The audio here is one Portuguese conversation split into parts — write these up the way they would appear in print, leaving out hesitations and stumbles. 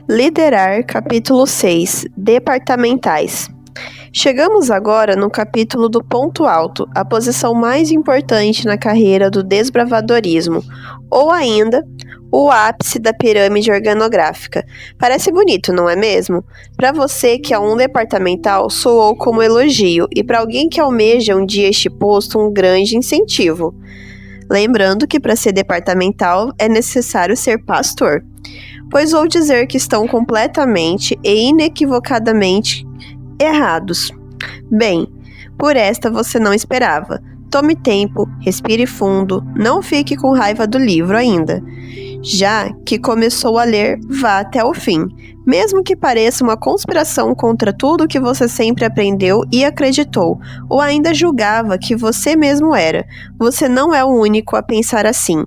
Liderar, capítulo 6, Departamentais. Chegamos agora no capítulo do ponto alto, a posição mais importante na carreira do desbravadorismo, ou ainda, o ápice da pirâmide organográfica. Parece bonito, não é mesmo? Para você que é um departamental, soou como elogio, e para alguém que almeja um dia este posto, um grande incentivo. Lembrando que para ser departamental é necessário ser pastor. Pois vou dizer que estão completamente e inequivocadamente errados. Bem, por esta você não esperava. Tome tempo, respire fundo, não fique com raiva do livro ainda. Já que começou a ler, vá até o fim. Mesmo que pareça uma conspiração contra tudo que você sempre aprendeu e acreditou, ou ainda julgava que você mesmo era, você não é o único a pensar assim.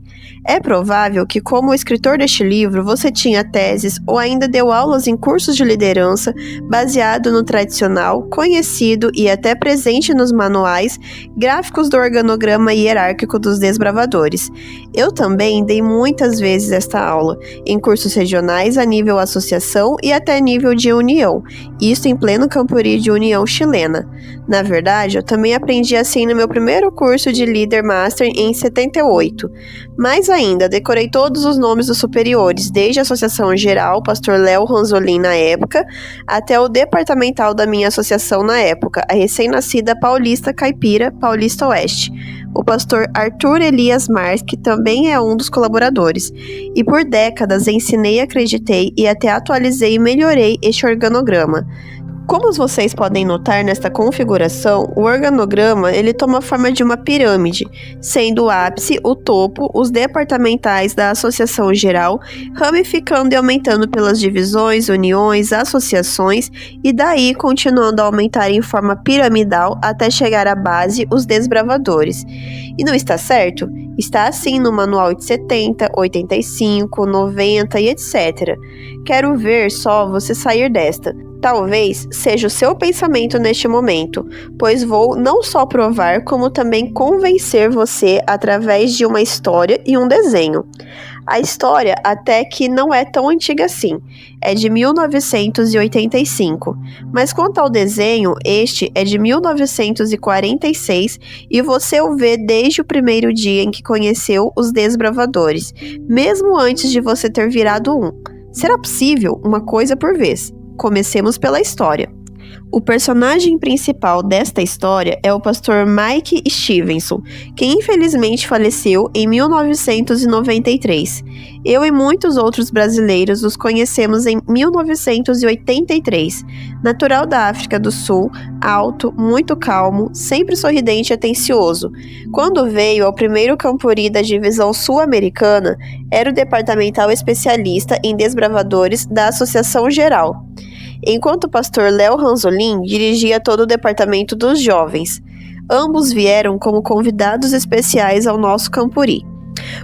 É provável que, como escritor deste livro, você tinha teses ou ainda deu aulas em cursos de liderança baseado no tradicional, conhecido e até presente nos manuais gráficos do organograma hierárquico dos desbravadores. Eu também dei muitas vezes esta aula, em cursos regionais a nível associação e até nível de união, isto em pleno Campuri de União Chilena. Na verdade, eu também aprendi assim no meu primeiro curso de Líder Master em 78. Mais ainda, decorei todos os nomes dos superiores, desde a Associação Geral, Pastor Léo Ranzolin na época, até o departamental da minha associação na época, a recém-nascida Paulista Caipira, Paulista Oeste, o pastor Arthur Elias Mars, que também é um dos colaboradores. E por décadas ensinei, acreditei e até atualizei e melhorei este organograma. Como vocês podem notar nesta configuração, o organograma ele toma a forma de uma pirâmide, sendo o ápice, o topo, os departamentais da associação geral, ramificando e aumentando pelas divisões, uniões, associações e daí continuando a aumentar em forma piramidal até chegar à base, os desbravadores. E não está certo? Está assim no manual de 70, 85, 90 e etc. Quero ver só você sair desta. Talvez seja o seu pensamento neste momento, pois vou não só provar, como também convencer você através de uma história e um desenho. A história até que não é tão antiga assim, é de 1985, mas quanto ao desenho, este é de 1946 e você o vê desde o primeiro dia em que conheceu os desbravadores, mesmo antes de você ter virado um. Será possível? Uma coisa por vez. Comecemos pela história. O personagem principal desta história é o pastor Mike Stevenson, que infelizmente faleceu em 1993. Eu e muitos outros brasileiros os conhecemos em 1983. Natural da África do Sul, alto, muito calmo, sempre sorridente e atencioso. Quando veio ao primeiro Campuri da divisão sul-americana, era o departamental especialista em desbravadores da Associação Geral, enquanto o pastor Léo Ranzolin dirigia todo o departamento dos jovens. Ambos vieram como convidados especiais ao nosso Campuri.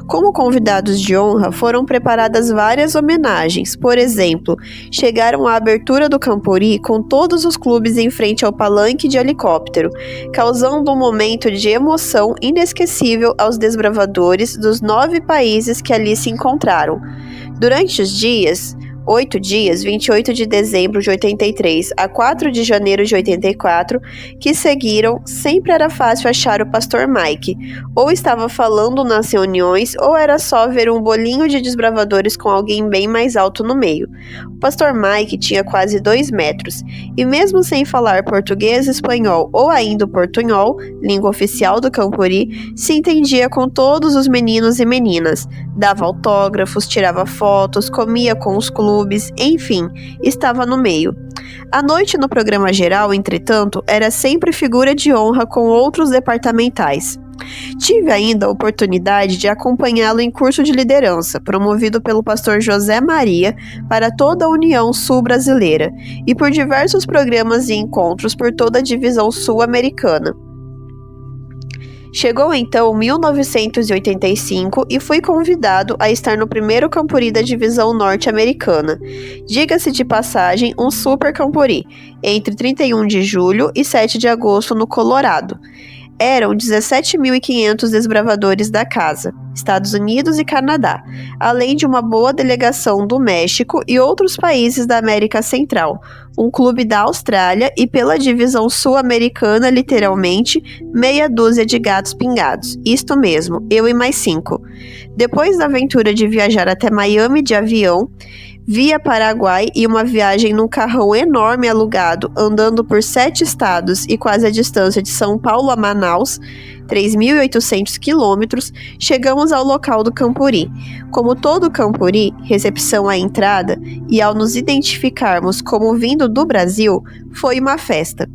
Como convidados de honra, foram preparadas várias homenagens. Por exemplo, chegaram à abertura do Campuri com todos os clubes em frente ao palanque de helicóptero, causando um momento de emoção inesquecível aos desbravadores dos 9 países que ali se encontraram. Durante os 8 dias, 28 de dezembro de 83 a 4 de janeiro de 84, que seguiram, sempre era fácil achar o pastor Mike. Ou estava falando nas reuniões, ou era só ver um bolinho de desbravadores com alguém bem mais alto no meio. O pastor Mike tinha quase 2 metros, e mesmo sem falar português, espanhol ou ainda o portunhol, língua oficial do Campuri, se entendia com todos os meninos e meninas. Dava autógrafos, tirava fotos, comia com os clubes, enfim, estava no meio. A noite no programa geral, entretanto, era sempre figura de honra com outros departamentais. Tive ainda a oportunidade de acompanhá-lo em curso de liderança, promovido pelo pastor José Maria para toda a União Sul Brasileira, e por diversos programas e encontros por toda a divisão sul-americana. Chegou então 1985 e fui convidado a estar no primeiro Campuri da divisão norte-americana. Diga-se de passagem, um super Campuri, entre 31 de julho e 7 de agosto no Colorado. Eram 17.500 desbravadores da casa, Estados Unidos e Canadá, além de uma boa delegação do México e outros países da América Central, um clube da Austrália e, pela divisão sul-americana, literalmente, meia dúzia de gatos pingados. Isto mesmo, eu e mais 5. Depois da aventura de viajar até Miami de avião, via Paraguai e uma viagem num carrão enorme alugado, andando por 7 estados e quase a distância de São Paulo a Manaus, 3.800 quilômetros, chegamos ao local do Campuri. Como todo Campuri, recepção à entrada, e ao nos identificarmos como vindo do Brasil, foi uma festa.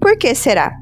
Por que será?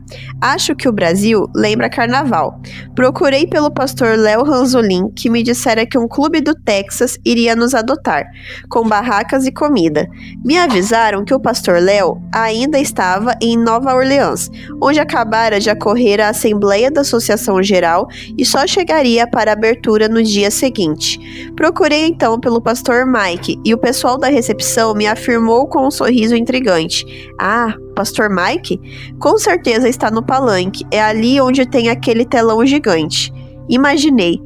Acho que o Brasil lembra carnaval. Procurei pelo pastor Léo Ranzolin, que me dissera que um clube do Texas iria nos adotar, com barracas e comida. Me avisaram que o pastor Léo ainda estava em Nova Orleans, onde acabara de ocorrer a Assembleia da Associação Geral e só chegaria para a abertura no dia seguinte. Procurei então pelo pastor Mike e o pessoal da recepção me afirmou com um sorriso intrigante: "Ah, Pastor Mike? Com certeza está no palanque, é ali onde tem aquele telão gigante." Imaginei.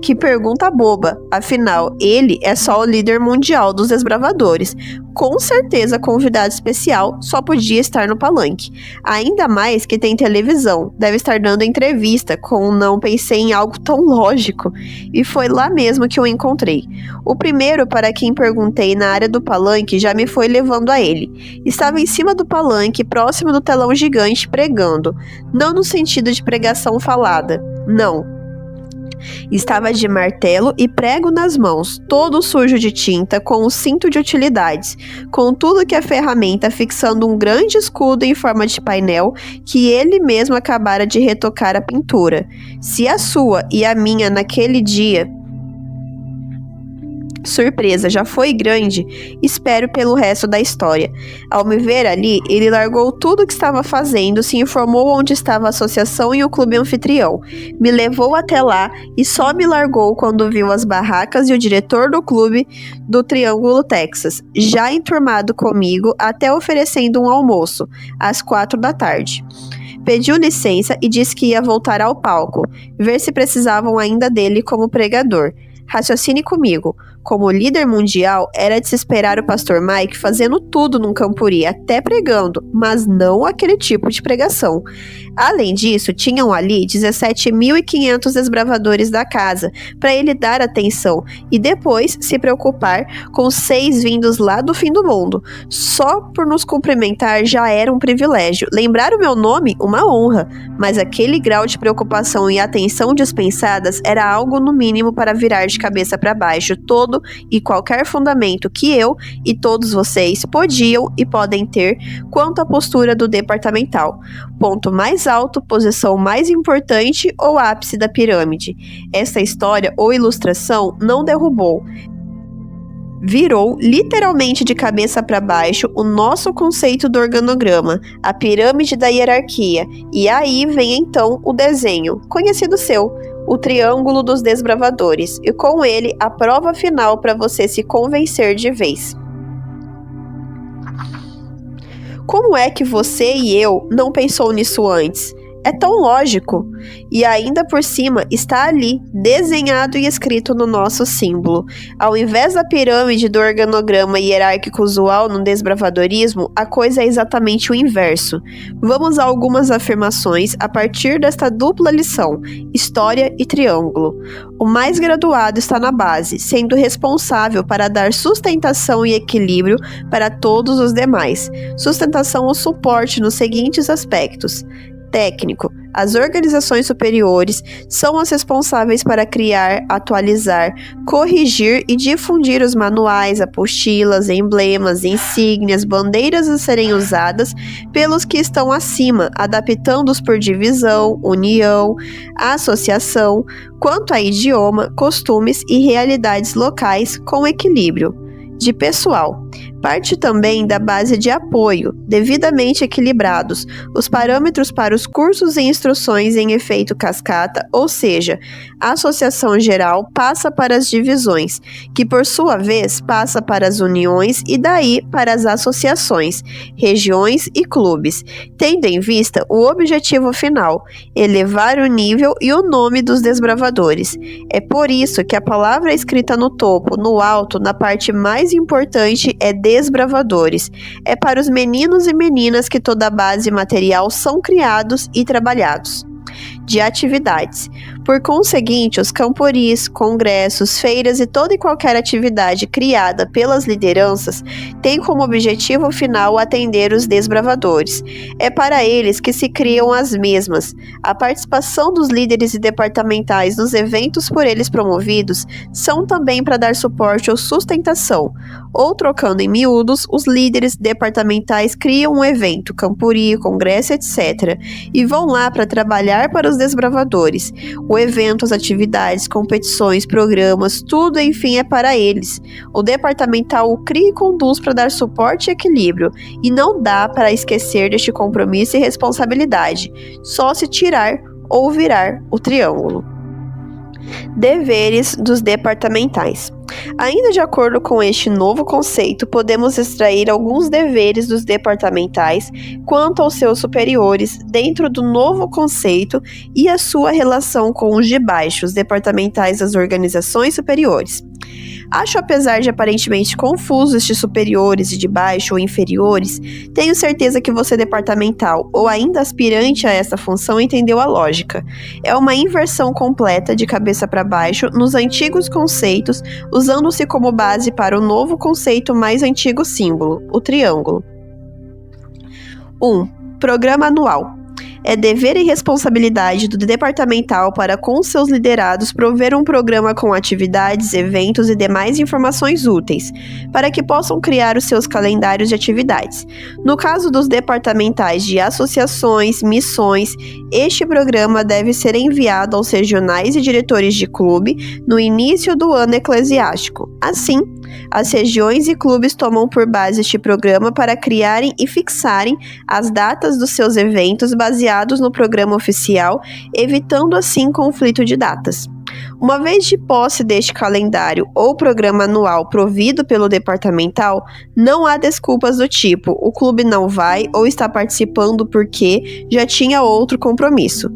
Que pergunta boba, afinal, ele é só o líder mundial dos desbravadores. Com certeza, convidado especial só podia estar no palanque. Ainda mais que tem televisão, deve estar dando entrevista, não pensei em algo tão lógico. E foi lá mesmo que eu encontrei. O primeiro para quem perguntei na área do palanque já me foi levando a ele. Estava em cima do palanque, próximo do telão gigante, pregando. Não no sentido de pregação falada, não. Estava de martelo e prego nas mãos, todo sujo de tinta, com um cinto de utilidades, com tudo que a ferramenta fixando um grande escudo em forma de painel que ele mesmo acabara de retocar a pintura. Se a sua e a minha naquele dia surpresa já foi grande, espero pelo resto da história. Ao me ver ali, ele largou tudo o que estava fazendo, se informou onde estava a associação e o clube anfitrião, me levou até lá e só me largou quando viu as barracas e o diretor do clube do Triângulo Texas, já enturmado comigo, até oferecendo um almoço, às 4 da tarde. Pediu licença e disse que ia voltar ao palco, ver se precisavam ainda dele como pregador. Raciocine comigo. Como líder mundial, era de se esperar o pastor Mike fazendo tudo num Campuri, até pregando, mas não aquele tipo de pregação. Além disso, tinham ali 17.500 desbravadores da casa, para ele dar atenção e depois se preocupar com 6 vindos lá do fim do mundo. Só por nos cumprimentar já era um privilégio. Lembrar o meu nome, uma honra, mas aquele grau de preocupação e atenção dispensadas era algo no mínimo para virar de cabeça para baixo todo e qualquer fundamento que eu e todos vocês podiam e podem ter quanto à postura do departamental. Ponto mais alto, posição mais importante ou ápice da pirâmide. Essa história ou ilustração não derrubou. Virou literalmente de cabeça para baixo o nosso conceito do organograma, a pirâmide da hierarquia, e aí vem então o desenho, conhecido seu, o Triângulo dos Desbravadores, e com ele a prova final para você se convencer de vez. Como é que você e eu não pensou nisso antes? É tão lógico. E ainda por cima está ali, desenhado e escrito no nosso símbolo. Ao invés da pirâmide do organograma hierárquico usual no desbravadorismo, a coisa é exatamente o inverso. Vamos a algumas afirmações a partir desta dupla lição, história e triângulo. O mais graduado está na base, sendo responsável para dar sustentação e equilíbrio para todos os demais. Sustentação ou suporte nos seguintes aspectos. Técnico. As organizações superiores são as responsáveis para criar, atualizar, corrigir e difundir os manuais, apostilas, emblemas, insígnias, bandeiras a serem usadas pelos que estão acima, adaptando-os por divisão, união, associação, quanto a idioma, costumes e realidades locais com equilíbrio. De pessoal. Parte também da base de apoio, devidamente equilibrados, os parâmetros para os cursos e instruções em efeito cascata, ou seja, a associação geral passa para as divisões, que por sua vez passa para as uniões e daí para as associações, regiões e clubes, tendo em vista o objetivo final, elevar o nível e o nome dos desbravadores. É por isso que a palavra escrita no topo, no alto, na parte mais importante é desbravadores. É para os meninos e meninas que toda a base material são criados e trabalhados. De atividades. Por conseguinte, os camporis, congressos, feiras e toda e qualquer atividade criada pelas lideranças tem como objetivo final atender os desbravadores. É para eles que se criam as mesmas. A participação dos líderes e departamentais nos eventos por eles promovidos são também para dar suporte ou sustentação. Ou trocando em miúdos, os líderes departamentais criam um evento, campori, congresso, etc. e vão lá para trabalhar para os desbravadores. O evento, as atividades, competições, programas, tudo enfim é para eles. O departamental o cria e conduz para dar suporte e equilíbrio, e não dá para esquecer deste compromisso e responsabilidade, só se tirar ou virar o triângulo. Deveres dos departamentais. Ainda de acordo com este novo conceito, podemos extrair alguns deveres dos departamentais quanto aos seus superiores dentro do novo conceito e a sua relação com os de baixo, os departamentais das organizações superiores. Acho, apesar de aparentemente confuso estes superiores e de baixo ou inferiores, tenho certeza que você departamental ou ainda aspirante a essa função entendeu a lógica. É uma inversão completa de cabeça para baixo nos antigos conceitos, usando-se como base para o novo conceito mais antigo símbolo, o triângulo. 1. Programa anual. É dever e responsabilidade do departamental para com seus liderados prover um programa com atividades, eventos e demais informações úteis, para que possam criar os seus calendários de atividades. No caso dos departamentais de associações, missões, este programa deve ser enviado aos regionais e diretores de clube no início do ano eclesiástico. Assim, as regiões e clubes tomam por base este programa para criarem e fixarem as datas dos seus eventos baseados no programa oficial, evitando assim conflito de datas. Uma vez de posse deste calendário ou programa anual provido pelo departamental, não há desculpas do tipo o clube não vai ou está participando porque já tinha outro compromisso.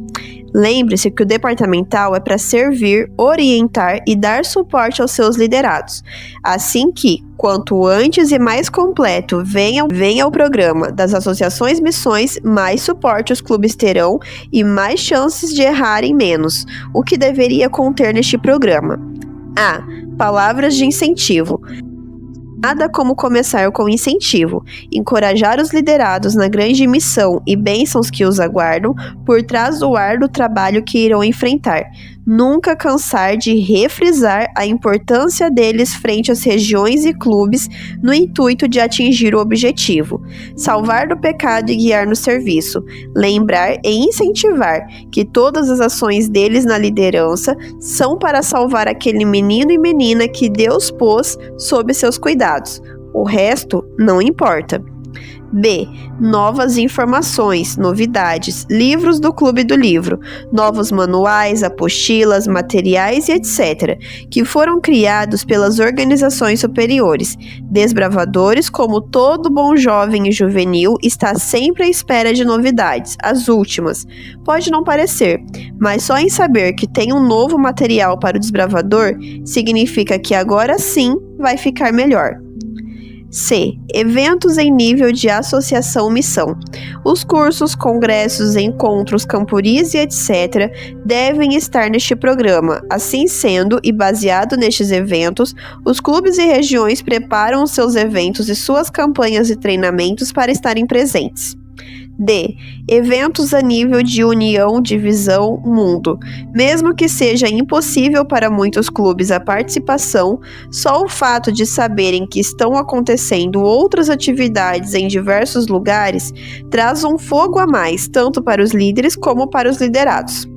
Lembre-se que o departamental é para servir, orientar e dar suporte aos seus liderados. Assim que, quanto antes e mais completo venha o programa das associações missões, mais suporte os clubes terão e mais chances de errarem menos, o que deveria conter neste programa. A. Palavras de incentivo. Nada como começar com incentivo, encorajar os liderados na grande missão e bênçãos que os aguardam por trás do árduo trabalho que irão enfrentar. Nunca cansar de refrisar a importância deles frente às regiões e clubes no intuito de atingir o objetivo. Salvar do pecado e guiar no serviço. Lembrar e incentivar que todas as ações deles na liderança são para salvar aquele menino e menina que Deus pôs sob seus cuidados. O resto não importa. B. Novas informações, novidades, livros do Clube do Livro, novos manuais, apostilas, materiais e etc., que foram criados pelas organizações superiores. Desbravadores, como todo bom jovem e juvenil, está sempre à espera de novidades, as últimas. Pode não parecer, mas só em saber que tem um novo material para o desbravador, significa que agora sim vai ficar melhor. C. Eventos em nível de associação-missão. Os cursos, congressos, encontros, camporis e etc. devem estar neste programa. Assim sendo, e baseado nestes eventos, os clubes e regiões preparam os seus eventos e suas campanhas e treinamentos para estarem presentes. D. Eventos a nível de união, divisão, mundo. Mesmo que seja impossível para muitos clubes a participação, só o fato de saberem que estão acontecendo outras atividades em diversos lugares traz um fogo a mais, tanto para os líderes como para os liderados.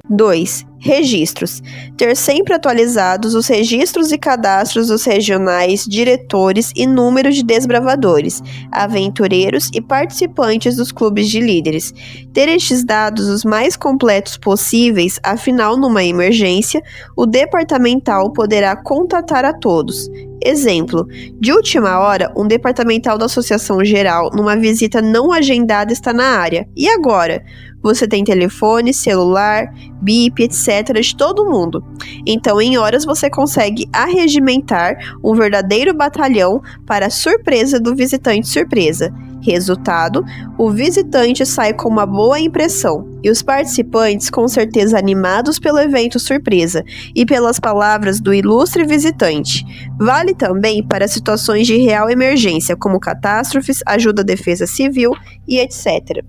2. Registros. Ter sempre atualizados os registros e cadastros dos regionais, diretores e número de desbravadores, aventureiros e participantes dos clubes de líderes. Ter estes dados os mais completos possíveis, afinal, numa emergência, o departamental poderá contatar a todos. Exemplo, de última hora, um departamental da Associação Geral, numa visita não agendada, está na área. E agora? Você tem telefone, celular, bip, etc. de todo mundo. Então, em horas, você consegue arregimentar um verdadeiro batalhão para a surpresa do visitante surpresa. Resultado, o visitante sai com uma boa impressão e os participantes com certeza animados pelo evento surpresa e pelas palavras do ilustre visitante. Vale também para situações de real emergência, como catástrofes, ajuda à defesa civil e etc.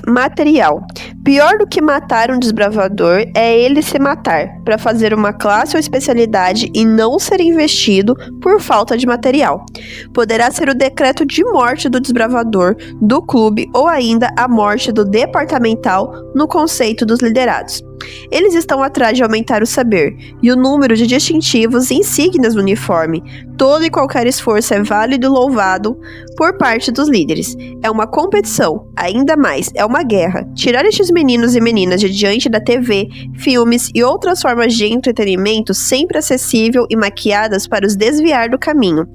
Material. Pior do que matar um desbravador é ele se matar, para fazer uma classe ou especialidade e não ser investido por falta de material. Poderá ser o decreto de morte do desbravador, do clube ou ainda a morte do departamental no conceito dos liderados. Eles estão atrás de aumentar o saber e o número de distintivos e insígnias no uniforme. Todo e qualquer esforço é válido e louvado por parte dos líderes. É uma competição, ainda mais, é uma guerra. Tirar estes meninos e meninas de diante da TV, filmes e outras formas de entretenimento sempre acessível e maquiadas para os desviar do caminho.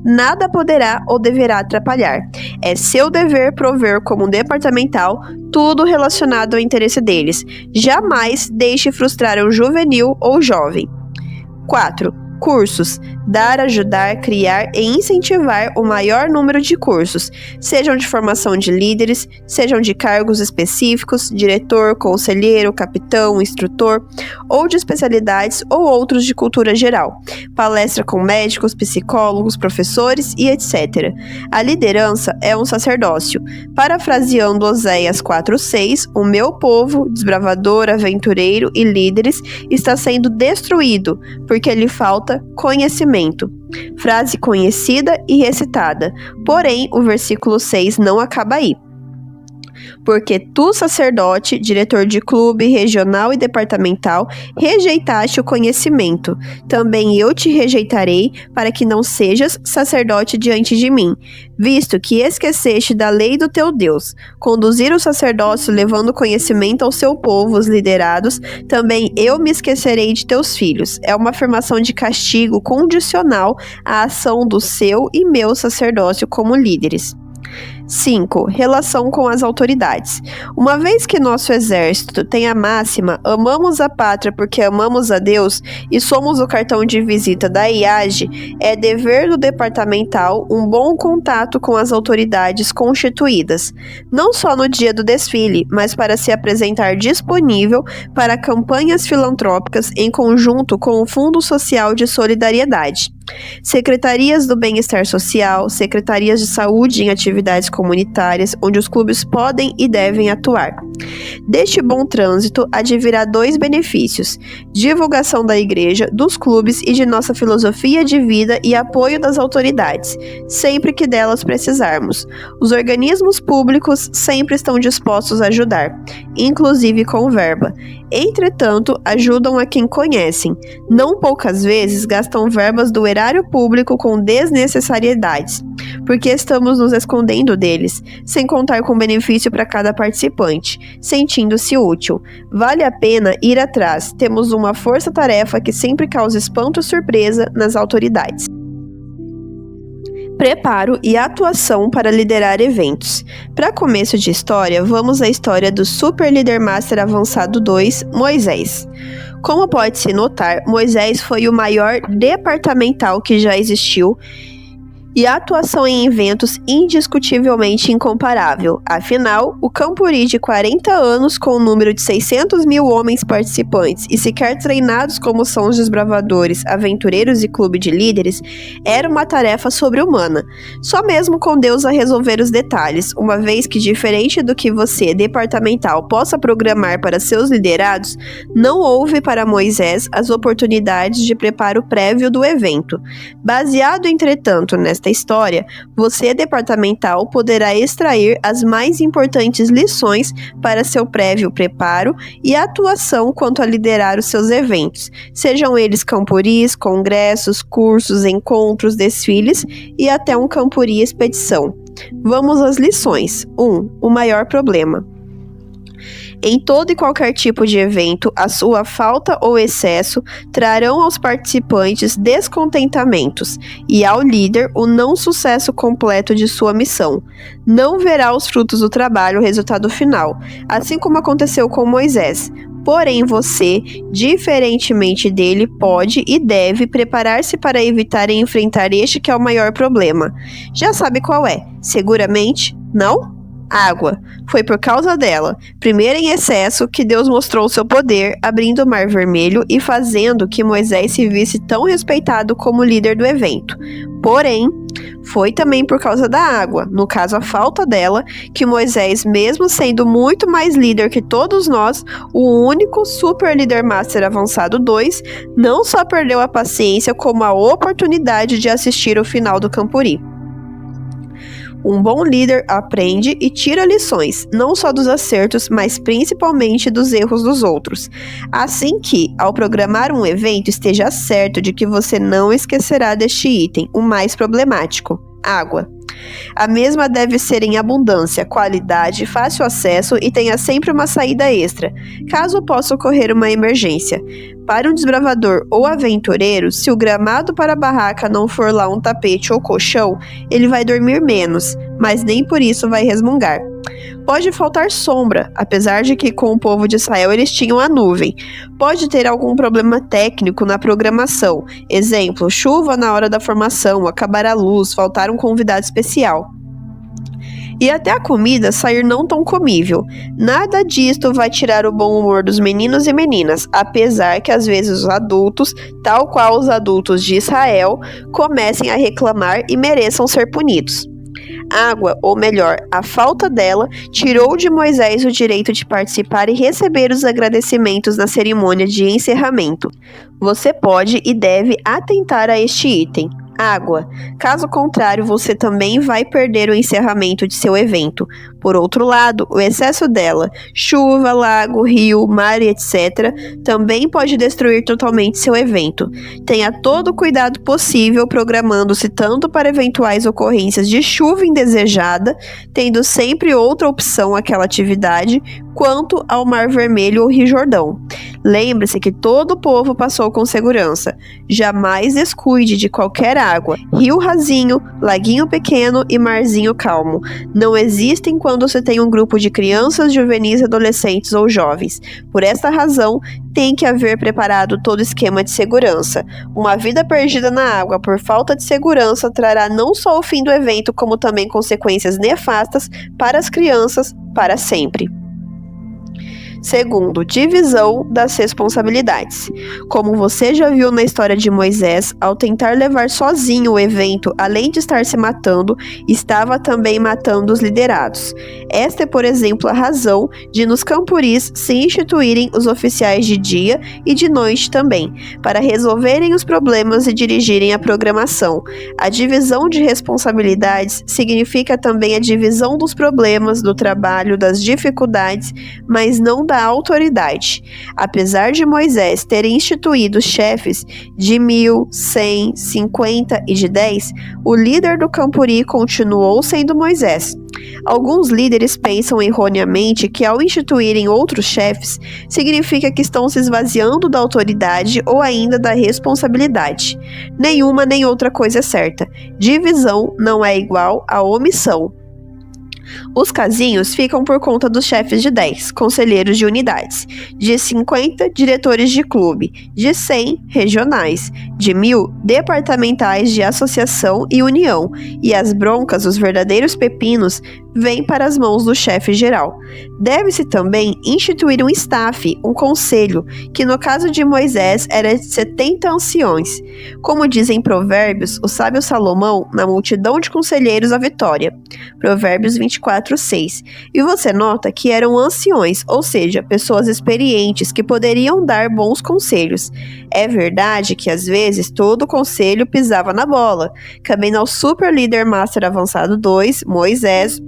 Nada poderá ou deverá atrapalhar. É seu dever prover como um departamental tudo relacionado ao interesse deles. Jamais deixe frustrar um juvenil ou jovem. 4. Cursos. Dar, ajudar, criar e incentivar o maior número de cursos, sejam de formação de líderes, sejam de cargos específicos, diretor, conselheiro, capitão, instrutor, ou de especialidades ou outros de cultura geral. Palestra com médicos, psicólogos, professores e etc. A liderança é um sacerdócio. Parafraseando Oséias 4:6, o meu povo, desbravador, aventureiro e líderes, está sendo destruído, porque lhe falta conhecimento. Frase conhecida e recitada. Porém, o versículo 6 não acaba aí. Porque tu, sacerdote, diretor de clube, regional e departamental, rejeitaste o conhecimento. Também eu te rejeitarei, para que não sejas sacerdote diante de mim, visto que esqueceste da lei do teu Deus. Conduzir o sacerdócio levando conhecimento ao seu povo, os liderados, também eu me esquecerei de teus filhos. É uma afirmação de castigo condicional à ação do seu e meu sacerdócio como líderes. 5. Relação com as autoridades. Uma vez que nosso exército tem a máxima amamos a pátria porque amamos a Deus e somos o cartão de visita da IAGE, é dever do departamental um bom contato com as autoridades constituídas, não só no dia do desfile, mas para se apresentar disponível para campanhas filantrópicas em conjunto com o Fundo Social de Solidariedade. Secretarias do Bem-Estar Social, secretarias de saúde em atividades comunitárias, onde os clubes podem e devem atuar. Deste bom trânsito advirá 2 benefícios: divulgação da igreja, dos clubes e de nossa filosofia de vida e apoio das autoridades, sempre que delas precisarmos. Os organismos públicos sempre estão dispostos a ajudar, inclusive com verba. Entretanto, ajudam a quem conhecem. Não poucas vezes gastam verbas do erário público com desnecessariedades, porque estamos nos escondendo deles, sem contar com benefício para cada participante, sentindo-se útil. Vale a pena ir atrás. Temos uma força-tarefa que sempre causa espanto e surpresa nas autoridades. Preparo e atuação para liderar eventos. Para começo de história, vamos à história do Super Líder Master Avançado 2, Moisés. Como pode-se notar, Moisés foi o maior departamental que já existiu e a atuação em eventos indiscutivelmente incomparável. Afinal, o Campuri de 40 anos, com o número de 600 mil homens participantes e sequer treinados como são os desbravadores, aventureiros e clube de líderes, era uma tarefa sobre-humana. Só mesmo com Deus a resolver os detalhes, uma vez que, diferente do que você, departamental, possa programar para seus liderados, não houve para Moisés as oportunidades de preparo prévio do evento. Baseado, entretanto, nesta desta história, você, departamental, poderá extrair as mais importantes lições para seu prévio preparo e atuação quanto a liderar os seus eventos, sejam eles camporis, congressos, cursos, encontros, desfiles e até um campori expedição. Vamos às lições. 1. O maior problema. Em todo e qualquer tipo de evento, a sua falta ou excesso trarão aos participantes descontentamentos e ao líder o não sucesso completo de sua missão. Não verá os frutos do trabalho o resultado final, assim como aconteceu com Moisés. Porém, você, diferentemente dele, pode e deve preparar-se para evitar e enfrentar este que é o maior problema. Já sabe qual é? Seguramente, não? Água. Foi por causa dela, primeiro em excesso, que Deus mostrou seu poder, abrindo o Mar Vermelho e fazendo que Moisés se visse tão respeitado como líder do evento. Porém, foi também por causa da água, no caso a falta dela, que Moisés, mesmo sendo muito mais líder que todos nós, o único Super Líder Master Avançado 2, não só perdeu a paciência, como a oportunidade de assistir o final do Campuri. Um bom líder aprende e tira lições, não só dos acertos, mas principalmente dos erros dos outros. Assim que, ao programar um evento, esteja certo de que você não esquecerá deste item, o mais problemático: água. A mesma deve ser em abundância, qualidade, fácil acesso e tenha sempre uma saída extra, caso possa ocorrer uma emergência. Para um desbravador ou aventureiro, se o gramado para a barraca não for lá um tapete ou colchão, ele vai dormir menos, mas nem por isso vai resmungar. Pode faltar sombra, apesar de que com o povo de Israel eles tinham a nuvem. Pode ter algum problema técnico na programação, exemplo, chuva na hora da formação, acabar a luz, faltar um convidado especial. E até a comida sair não tão comível. Nada disto vai tirar o bom humor dos meninos e meninas, apesar que às vezes os adultos, tal qual os adultos de Israel, comecem a reclamar e mereçam ser punidos. Água, ou melhor, a falta dela, tirou de Moisés o direito de participar e receber os agradecimentos na cerimônia de encerramento. Você pode e deve atentar a este item: água. Caso contrário, você também vai perder o encerramento de seu evento. Por outro lado, o excesso dela, chuva, lago, rio, mar e etc., também pode destruir totalmente seu evento. Tenha todo o cuidado possível programando-se tanto para eventuais ocorrências de chuva indesejada, tendo sempre outra opção àquela atividade, quanto ao Mar Vermelho ou Rio Jordão. Lembre-se que todo o povo passou com segurança. Jamais descuide de qualquer água, rio rasinho, laguinho pequeno e marzinho calmo. Não existem quando você tem um grupo de crianças, juvenis, adolescentes ou jovens. Por esta razão, tem que haver preparado todo o esquema de segurança. Uma vida perdida na água por falta de segurança trará não só o fim do evento, como também consequências nefastas para as crianças para sempre. Segundo, divisão das responsabilidades. Como você já viu na história de Moisés, ao tentar levar sozinho o evento, além de estar se matando, estava também matando os liderados. Esta é, por exemplo, a razão de nos campuris se instituírem os oficiais de dia e de noite também, para resolverem os problemas e dirigirem a programação. A divisão de responsabilidades significa também a divisão dos problemas, do trabalho, das dificuldades, mas não da autoridade. Apesar de Moisés ter instituído chefes de 1.000, 100, 50 e de 10, o líder do Campuri continuou sendo Moisés. Alguns líderes pensam erroneamente que ao instituírem outros chefes, significa que estão se esvaziando da autoridade ou ainda da responsabilidade. Nenhuma nem outra coisa é certa. Divisão não é igual a omissão. Os casinhos ficam por conta dos chefes de 10, conselheiros de unidades, de 50, diretores de clube, de 100, regionais, de 1.000, departamentais de associação e união, e as broncas, os verdadeiros pepinos, vem para as mãos do chefe geral. Deve-se também instituir um staff, um conselho, que no caso de Moisés era de 70 anciões. Como dizem Provérbios, o sábio Salomão, na multidão de conselheiros a vitória. Provérbios 24:6. E você nota que eram anciões, ou seja, pessoas experientes que poderiam dar bons conselhos. É verdade que às vezes todo conselho pisava na bola, cabendo ao super líder Master Avançado 2, Moisés,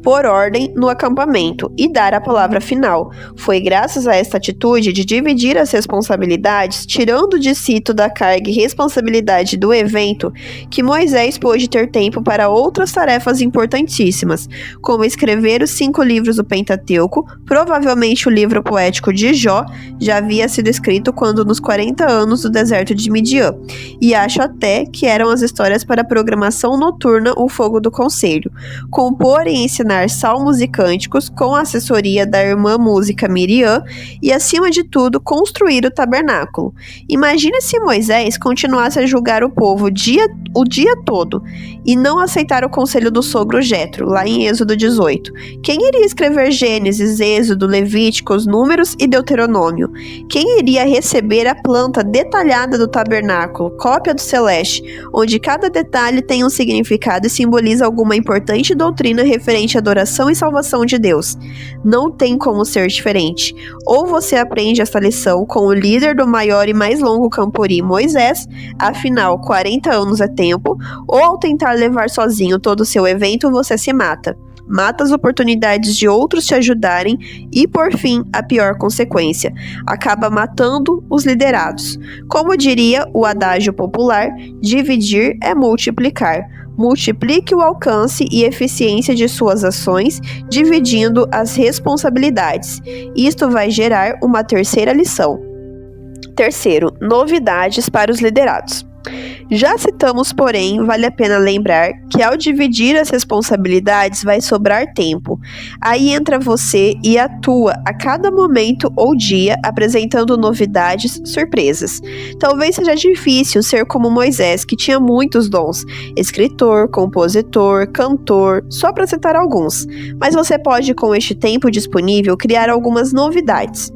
por ordem no acampamento e dar a palavra final. Foi graças a esta atitude de dividir as responsabilidades, tirando de si toda a carga e responsabilidade do evento, que Moisés pôde ter tempo para outras tarefas importantíssimas, como escrever os 5 livros do Pentateuco. Provavelmente o livro poético de Jó já havia sido escrito quando nos 40 anos do deserto de Midian, e acho até que eram as histórias para a programação noturna O Fogo do Conselho. Compor e ensinar salmos e cânticos com a assessoria da irmã música Miriam e, acima de tudo, construir o tabernáculo. Imagine se Moisés continuasse a julgar o povo o dia todo e não aceitar o conselho do sogro Jetro, lá em Êxodo 18. Quem iria escrever Gênesis, Êxodo, Levíticos, Números e Deuteronômio? Quem iria receber a planta detalhada do tabernáculo, cópia do celeste, onde cada detalhe tem um significado e simboliza alguma importante doutrina referente adoração e salvação de Deus? Não tem como ser diferente. Ou você aprende essa lição com o líder do maior e mais longo Campori, Moisés, afinal 40 anos é tempo, ou ao tentar levar sozinho todo o seu evento, você se mata. Mata as oportunidades de outros te ajudarem e, por fim, a pior consequência, acaba matando os liderados. Como diria o adágio popular, dividir é multiplicar. Multiplique o alcance e eficiência de suas ações, dividindo as responsabilidades. Isto vai gerar uma terceira lição. Terceiro, novidades para os liderados. Já citamos, porém, vale a pena lembrar que ao dividir as responsabilidades vai sobrar tempo. Aí entra você e atua a cada momento ou dia apresentando novidades, surpresas. Talvez seja difícil ser como Moisés, que tinha muitos dons: escritor, compositor, cantor, só para citar alguns. Mas você pode, com este tempo disponível, criar algumas novidades.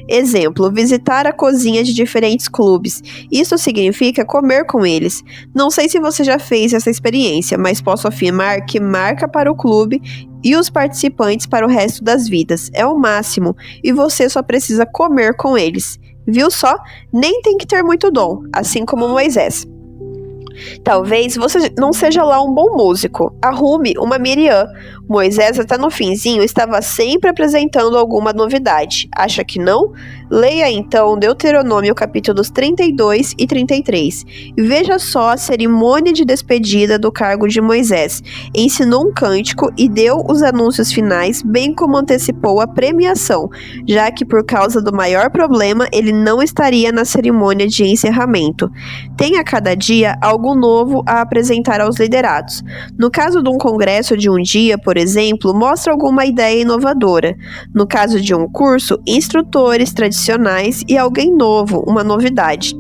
Exemplo, visitar a cozinha de diferentes clubes. Isso significa comer com eles. Não sei se você já fez essa experiência, mas posso afirmar que marca para o clube e os participantes para o resto das vidas. É o máximo, e você só precisa comer com eles. Viu só? Nem tem que ter muito dom, assim como Moisés. Talvez você não seja lá um bom músico. Arrume uma Miriam. Moisés, até no finzinho, estava sempre apresentando alguma novidade. Acha que não? Leia então Deuteronômio capítulos 32 e 33. E veja só a cerimônia de despedida do cargo de Moisés. Ensinou um cântico e deu os anúncios finais, bem como antecipou a premiação, já que por causa do maior problema, ele não estaria na cerimônia de encerramento. Tem a cada dia algo novo a apresentar aos liderados. No caso de um congresso de um dia, por exemplo, mostra alguma ideia inovadora. No caso de um curso, instrutores tradicionais e alguém novo, uma novidade.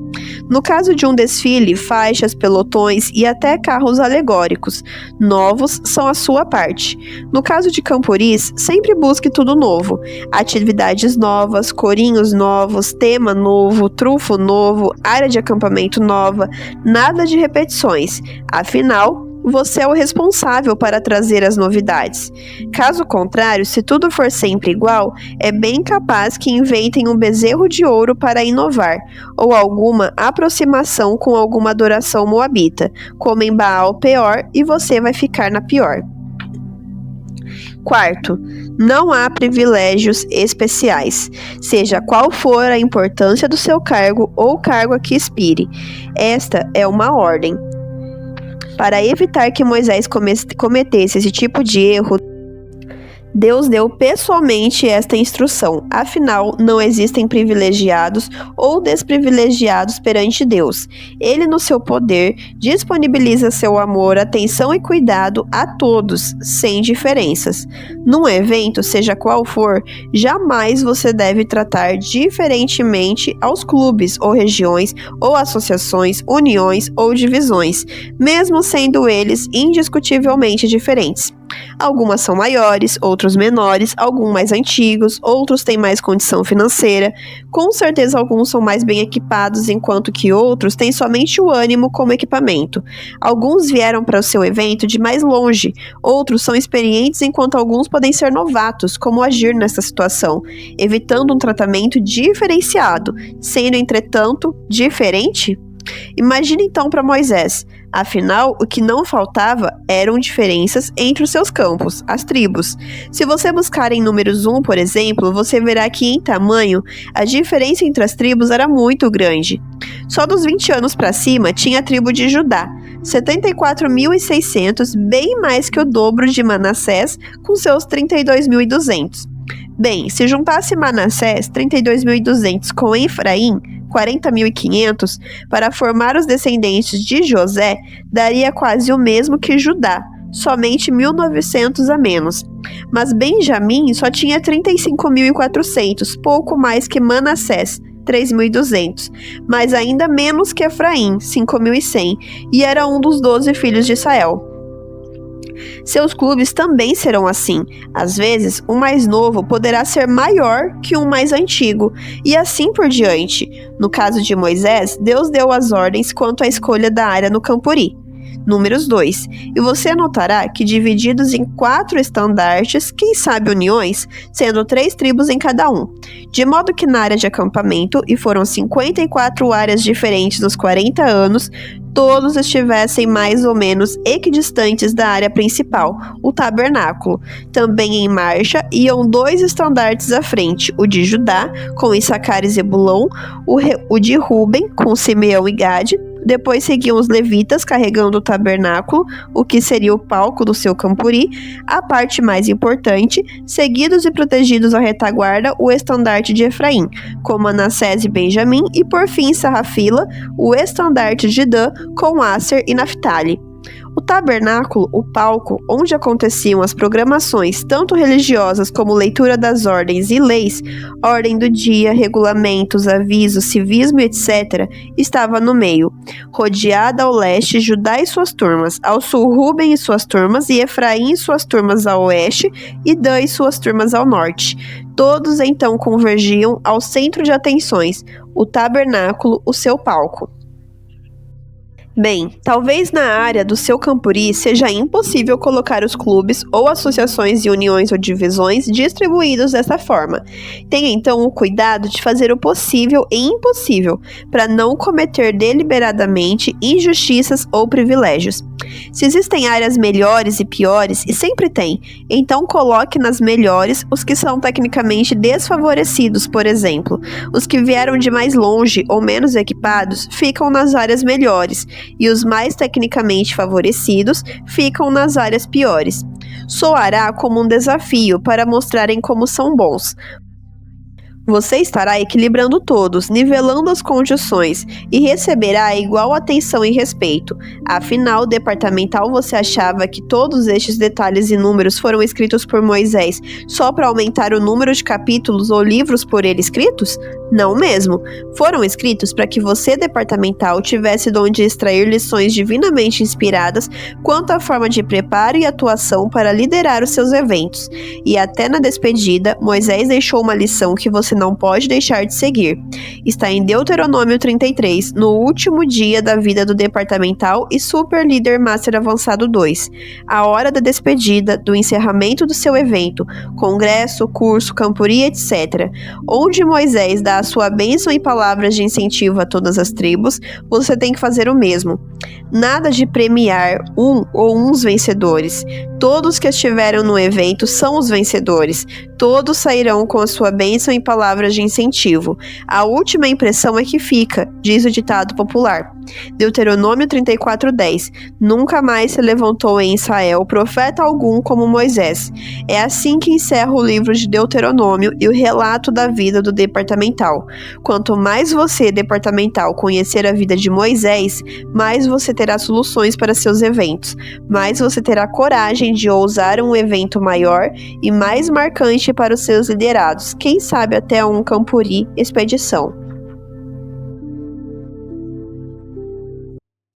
No caso de um desfile, faixas, pelotões e até carros alegóricos, novos são a sua parte. No caso de Camporis, sempre busque tudo novo. Atividades novas, corinhos novos, tema novo, trunfo novo, área de acampamento nova, nada de repetições. Afinal, você é o responsável para trazer as novidades. Caso contrário, se tudo for sempre igual, é bem capaz que inventem um bezerro de ouro para inovar, ou alguma aproximação com alguma adoração moabita, como em Baal Peor, e você vai ficar na pior. Quarto, não há privilégios especiais, seja qual for a importância do seu cargo ou cargo a que expire. Esta é uma ordem. Para evitar que Moisés cometesse esse tipo de erro, Deus deu pessoalmente esta instrução. Afinal, não existem privilegiados ou desprivilegiados perante Deus. Ele, no seu poder, disponibiliza seu amor, atenção e cuidado a todos, sem diferenças. Num evento, seja qual for, jamais você deve tratar diferentemente aos clubes ou regiões ou associações, uniões ou divisões, mesmo sendo eles indiscutivelmente diferentes. Algumas são maiores, outros menores, alguns mais antigos, outros têm mais condição financeira. Com certeza alguns são mais bem equipados, enquanto que outros têm somente o ânimo como equipamento. Alguns vieram para o seu evento de mais longe, outros são experientes, enquanto alguns podem ser novatos. Como agir nessa situação, evitando um tratamento diferenciado, sendo, entretanto, diferente? Imagine então para Moisés. Afinal, o que não faltava eram diferenças entre os seus campos, as tribos. Se você buscar em Números 1, por exemplo, você verá que em tamanho, a diferença entre as tribos era muito grande. Só dos 20 anos para cima tinha a tribo de Judá, 74.600, bem mais que o dobro de Manassés, com seus 32.200. Bem, se juntasse Manassés, 32.200, com Efraim, 40.500, para formar os descendentes de José, daria quase o mesmo que Judá, somente 1.900 a menos. Mas Benjamim só tinha 35.400, pouco mais que Manassés, 3.200, mas ainda menos que Efraim, 5.100, e era um dos 12 filhos de Israel. Seus clubes também serão assim. Às vezes, um mais novo poderá ser maior que um mais antigo, e assim por diante. No caso de Moisés, Deus deu as ordens quanto à escolha da área no Campuri. Números 2. E você notará que divididos em 4 estandartes, quem sabe uniões, sendo 3 tribos em cada um. De modo que na área de acampamento, e foram 54 áreas diferentes nos 40 anos, todos estivessem mais ou menos equidistantes da área principal, o tabernáculo. Também em marcha iam 2 estandartes à frente, o de Judá, com Issacar e Zebulão, o de Ruben, com Simeão e Gade. Depois seguiam os levitas carregando o tabernáculo, o que seria o palco do seu campuri, a parte mais importante, seguidos e protegidos à retaguarda o estandarte de Efraim, com Manassés e Benjamim, e por fim Sarrafila, o estandarte de Dan, com Asser e Naftali. O tabernáculo, o palco, onde aconteciam as programações, tanto religiosas como leitura das ordens e leis, ordem do dia, regulamentos, avisos, civismo, etc., estava no meio. Rodeada ao leste, Judá e suas turmas, ao sul Ruben e suas turmas, e Efraim e suas turmas ao oeste, e Dan e suas turmas ao norte. Todos então convergiam ao centro de atenções, o tabernáculo, o seu palco. Bem, talvez na área do seu campuri seja impossível colocar os clubes ou associações e uniões ou divisões distribuídos dessa forma. Tenha então o cuidado de fazer o possível e impossível para não cometer deliberadamente injustiças ou privilégios. Se existem áreas melhores e piores, e sempre tem, então coloque nas melhores os que são tecnicamente desfavorecidos, por exemplo. Os que vieram de mais longe ou menos equipados ficam nas áreas melhores, e os mais tecnicamente favorecidos ficam nas áreas piores. Soará como um desafio para mostrarem como são bons. Você estará equilibrando todos, nivelando as condições e receberá igual atenção e respeito. Afinal, departamental, você achava que todos estes detalhes e números foram escritos por Moisés só para aumentar o número de capítulos ou livros por ele escritos? Não mesmo. Foram escritos para que você, departamental, tivesse de onde extrair lições divinamente inspiradas quanto à forma de preparo e atuação para liderar os seus eventos. E até na despedida, Moisés deixou uma lição que você não pode deixar de seguir. Está em Deuteronômio 33, no último dia da vida do departamental e super líder Master Avançado 2. A hora da despedida, do encerramento do seu evento, congresso, curso, campuri, etc. Onde Moisés dá a sua bênção e palavras de incentivo a todas as tribos, você tem que fazer o mesmo. Nada de premiar um ou uns vencedores. Todos que estiveram no evento são os vencedores. Todos sairão com a sua bênção e palavras de incentivo. A última impressão é que fica, diz o ditado popular. Deuteronômio 34:10. Nunca mais se levantou em Israel profeta algum como Moisés. É assim que encerra o livro de Deuteronômio e o relato da vida do departamental. Quanto mais você, departamental, conhecer a vida de Moisés, mais você terá soluções para seus eventos, mais você terá coragem de ousar um evento maior e mais marcante para os seus liderados, quem sabe até um campuri expedição.